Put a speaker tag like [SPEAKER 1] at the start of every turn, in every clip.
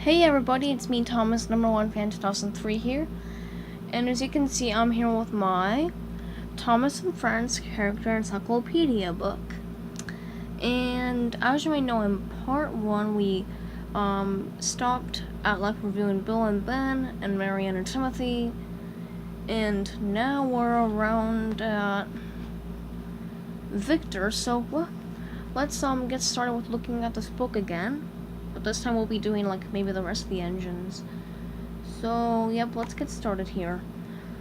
[SPEAKER 1] Hey everybody, it's me, Thomas, #1 fan 2003 here, and as you can see, I'm here with my Thomas and Friends character encyclopedia book. And as you may know, in part 1, we stopped at reviewing Bill and Ben and Marianne and Timothy, and now we're around at Victor. So let's get started with looking at this book again. But this time we'll be doing maybe the rest of the engines. So yep, let's get started here.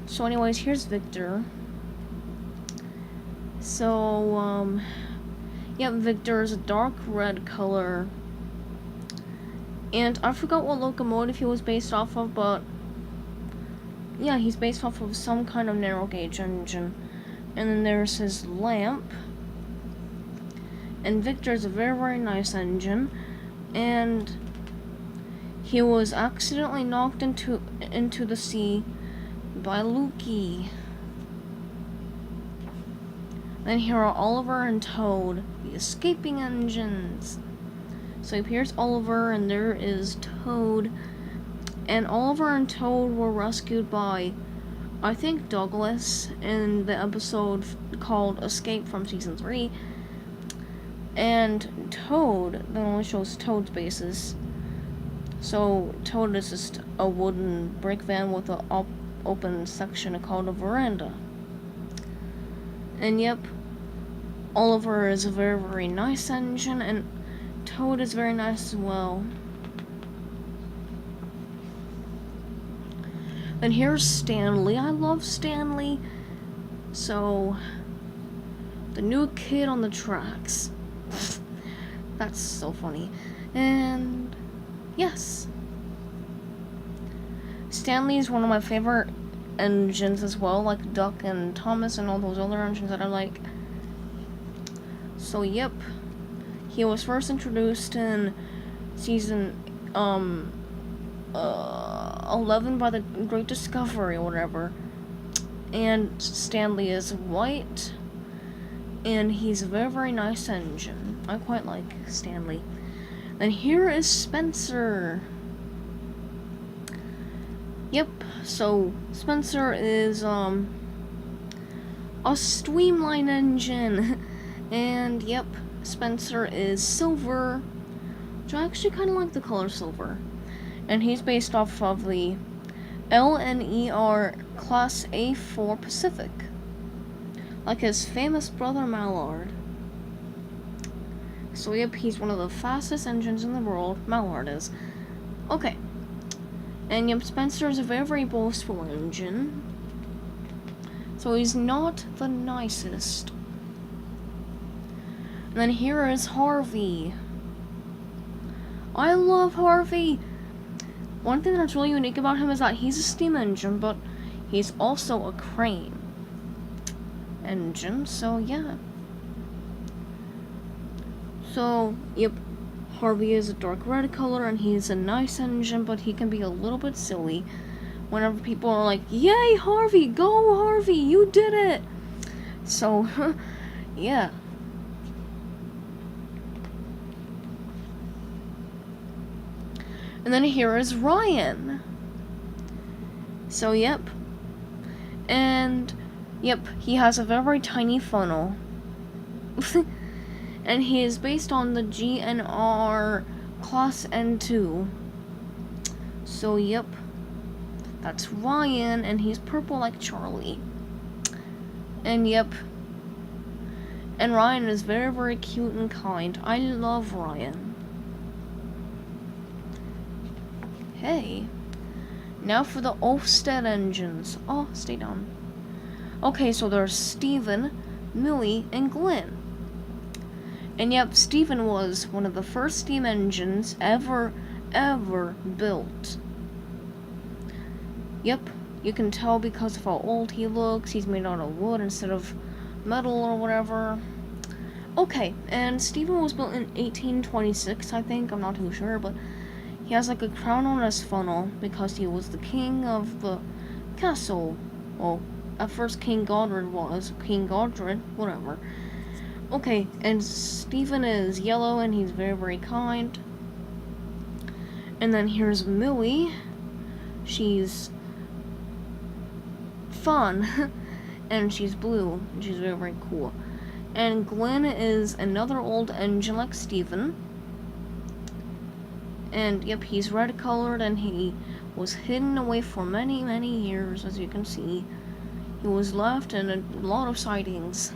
[SPEAKER 1] So anyways, here's Victor. So yep, Victor is a dark red color. And I forgot what locomotive he was based off of, but yeah, he's based off of some kind of narrow gauge engine. And then there's his lamp. And Victor's a very, very nice engine. And he was accidentally knocked into the sea by Lukey. Then here are Oliver and Toad, the escaping engines. So here's Oliver and there is Toad. And Oliver and Toad were rescued by, I think, Douglas in the episode called Escape from Season 3. And Toad, that only shows Toad's bases. So Toad is just a wooden brick van with an open section called a veranda. And yep, Oliver is a very, very nice engine, and Toad is very nice as well. And here's Stanley. I love Stanley. So, the new kid on the tracks. That's so funny. And yes, Stanley is one of my favorite engines as well, like Duck and Thomas and all those other engines that I like. So yep, he was first introduced in season 11 by the Great Discovery or whatever. And Stanley is white, and he's a very, very nice engine. I quite like Stanley. And here is Spencer. Yep, so Spencer is a streamline engine. And yep, Spencer is silver, which I actually kind of like the color silver. And he's based off of the LNER Class A4 Pacific, like his famous brother Mallard. So yep, he's one of the fastest engines in the world. Mallard is. Okay. And yep, Spencer is a very, very boastful engine. So he's not the nicest. And then here is Harvey. I love Harvey. One thing that's really unique about him is that he's a steam engine, but he's also a crane engine, so yeah. So, yep, Harvey is a dark red color, and he's a nice engine, but he can be a little bit silly whenever people are like, "Yay, Harvey! Go, Harvey! You did it!" So, yeah. And then here is Ryan. So, yep. And, yep, he has a very, very tiny funnel. And he is based on the GNR Class N2. So, yep. That's Ryan, and he's purple like Charlie. And, yep. And Ryan is very, very cute and kind. I love Ryan. Hey. Now for the Olfsted engines. Oh, stay down. Okay, so there's Steven, Millie, and Glenn. And yep, Steven was one of the first steam engines ever built. Yep, you can tell because of how old he looks. He's made out of wood instead of metal or whatever. Okay, and Steven was built in 1826, I think. I'm not too sure, but he has a crown on his funnel because he was the king of the castle. Well, at first King Godred was. King Godred, whatever. Okay, and Steven is yellow and he's very, very kind. And then here's Millie. She's fun. And she's blue. She's very, very cool. And Glenn is another old engine like Steven. And yep, he's red colored and he was hidden away for many, many years, as you can see. He was left in a lot of sightings.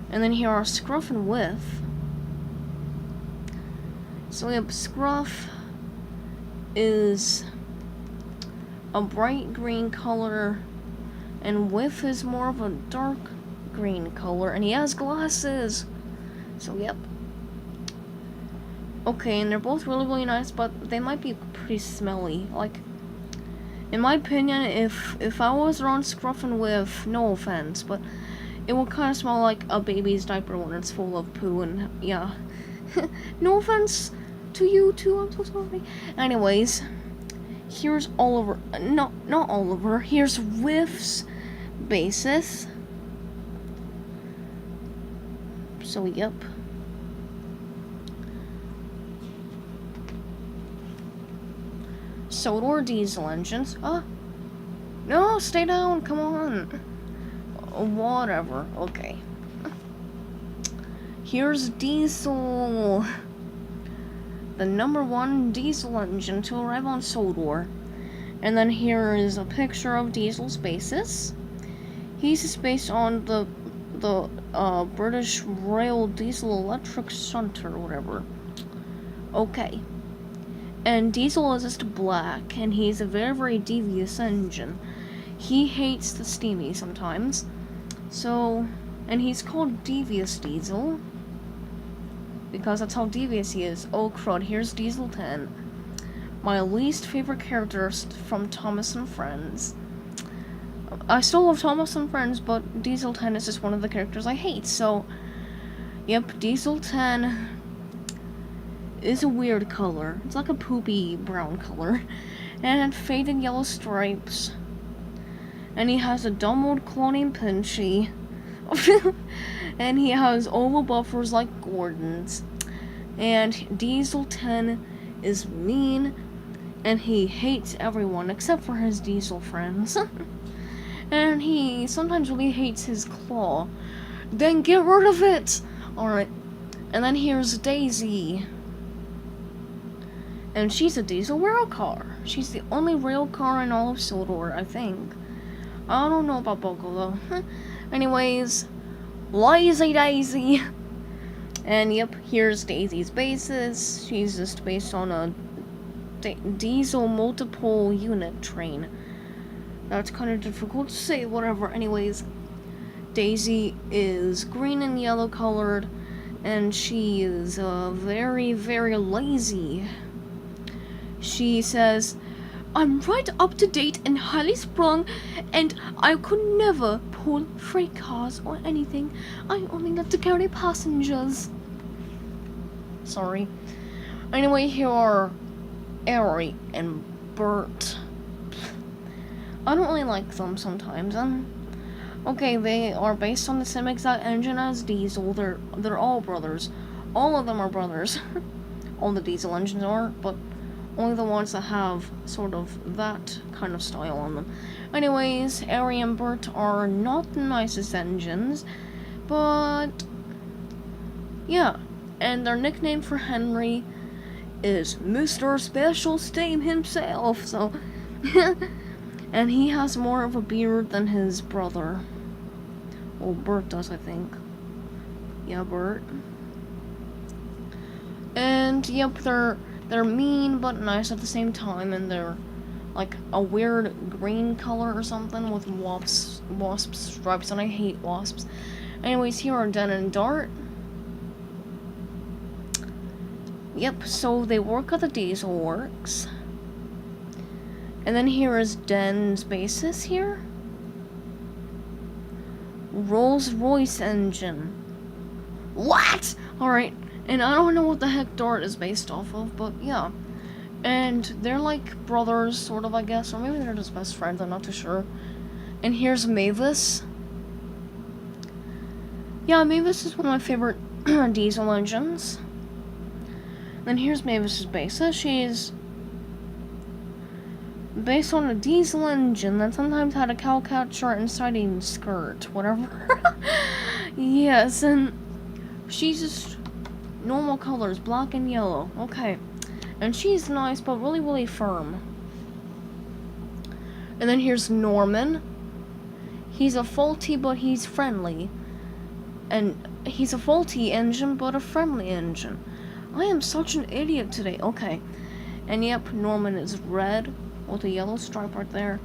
[SPEAKER 1] And then here are Scruff and Whiff. So yep, Scruff is a bright green color, and Whiff is more of a dark green color, and he has glasses. So yep. Okay, and they're both really, really nice, but they might be pretty smelly. Like, in my opinion, if I was around Scruff and Whiff, no offense, but it will kind of smell like a baby's diaper when it's full of poo, and yeah. No offense to you too, I'm so sorry. Anyways, here's Oliver. No, not Oliver. Here's Whiff's basis. So, yep. Sodor diesel engines. No, stay down, come on. Whatever, okay. Here's Diesel. The #1 diesel engine to arrive on Sodor. And then here is a picture of Diesel's basis. He's based on the British Rail Diesel Electric Shunt or whatever. Okay. And Diesel is just black, and he's a very, very devious engine. He hates the steamy sometimes. So, and he's called Devious Diesel, because that's how devious he is. Oh crud, here's Diesel 10. My least favorite character from Thomas and Friends. I still love Thomas and Friends, but Diesel 10 is just one of the characters I hate, so... Yep, Diesel 10 is a weird color. It's like a poopy brown color. And faded yellow stripes. And he has a dumb old claw named Pinchy. And he has oval buffers like Gordon's. And Diesel 10 is mean, and he hates everyone except for his Diesel friends. And he sometimes really hates his claw. Then get rid of it! Alright. And then here's Daisy. And she's a diesel rail car. She's the only rail car in all of Sodor, I think. I don't know about Bogo though. Anyways, Lazy Daisy. And yep, here's Daisy's basis. She's just based on a diesel multiple unit train. That's kind of difficult to say, whatever. Anyways, Daisy is green and yellow colored, and she is very, very lazy. She says, I'm right up to date and highly sprung, and I could never pull freight cars or anything. I only like to carry passengers. Sorry. Anyway, here are Arry and Bert. I don't really like them sometimes. Okay, they are based on the same exact engine as Diesel. They're all brothers. All of them are brothers. All the Diesel engines are, but only the ones that have sort of that kind of style on them. Anyways, Arry and Bert are not the nicest engines, but yeah. And their nickname for Henry is Mr. Special Steam himself, so and he has more of a beard than his brother. Well, Bert does, I think. Yeah, Bert. And yep, they're mean but nice at the same time, and they're like a weird green color or something with wasp stripes, and I hate wasps. Anyways, here are Den and Dart. Yep, so they work at the Diesel Works. And then here is Den's basis here. Rolls-Royce engine. What? Alright, and I don't know what the heck Dart is based off of, but yeah. And they're like brothers, sort of, I guess, or maybe they're just best friends, I'm not too sure. And here's Mavis. Yeah, Mavis is one of my favorite diesel engines. Then here's Mavis's basis. She's based on a diesel engine that sometimes had a cowcatcher inside a skirt, whatever. Yes, and she's just normal colors, black and yellow. Okay. And she's nice, but really, really firm. And then here's Norman. He's a faulty, but he's friendly. And he's a faulty engine, but a friendly engine. I am such an idiot today. Okay. And yep, Norman is red with a yellow stripe right there.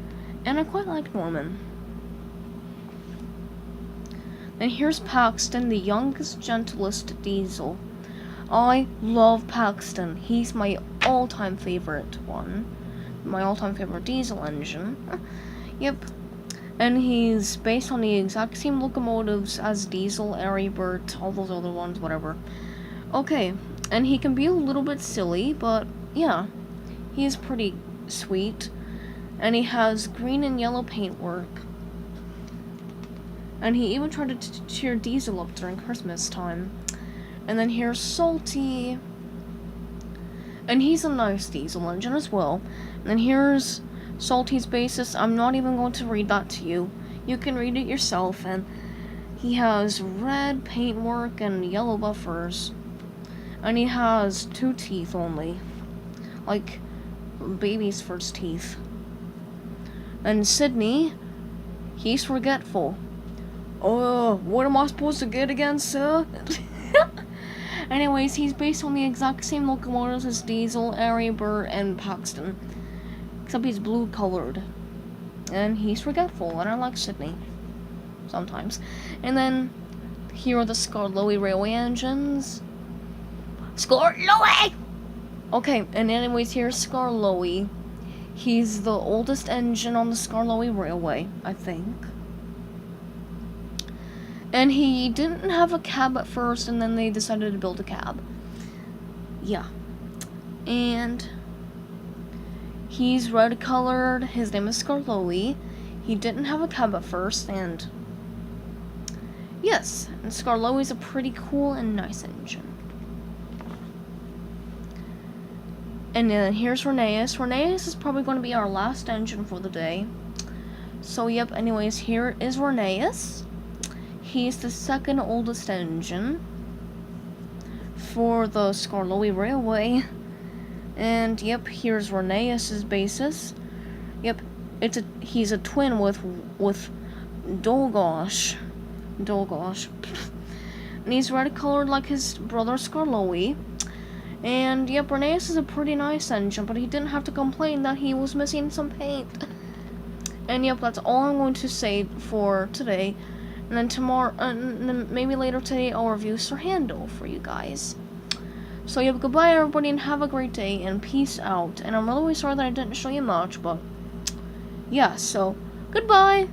[SPEAKER 1] And I quite like Norman. And here's Paxton, the youngest, gentlest diesel. I love Paxton. He's my all-time favorite one. My all-time favorite diesel engine. Yep. And he's based on the exact same locomotives as Diesel, Arry Bert, all those other ones, whatever. Okay. And he can be a little bit silly, but yeah. He is pretty sweet. And he has green and yellow paintwork. And he even tried to cheer Diesel up during Christmas time. And then here's Salty. And he's a nice diesel engine as well. And then here's Salty's basis. I'm not even going to read that to you. You can read it yourself. And he has red paintwork and yellow buffers. And he has 2 teeth only. Like baby's first teeth. And Sidney, he's forgetful. Oh, what am I supposed to get again, sir? Anyways, he's based on the exact same locomotives as Diesel, Arry Bert, and Paxton. Except he's blue colored. And he's forgetful, and I like Sidney. Sometimes. And then, here are the Skarloey railway engines. Skarloey! Okay, and anyways, here's Skarloey. He's the oldest engine on the Skarloey railway, I think. And he didn't have a cab at first, and then they decided to build a cab. Yeah. And he's red colored. His name is Skarloey. He didn't have a cab at first, and yes, and Skarloey's a pretty cool and nice engine. And then here's Rene's. Rene's is probably going to be our last engine for the day. So yep, anyways, here is Rene's. He's the second oldest engine for the Skarloey Railway. And yep, here's Rene's basis. Yep, he's a twin with Dolgosh. And he's red colored like his brother Skarloey. And yep, Rene's is a pretty nice engine, but he didn't have to complain that he was missing some paint. And yep, that's all I'm going to say for today. And then tomorrow, maybe later today, I'll review Sir Handel for you guys. So yep, goodbye everybody, and have a great day, and peace out. And I'm really sorry that I didn't show you much, but yeah, so goodbye.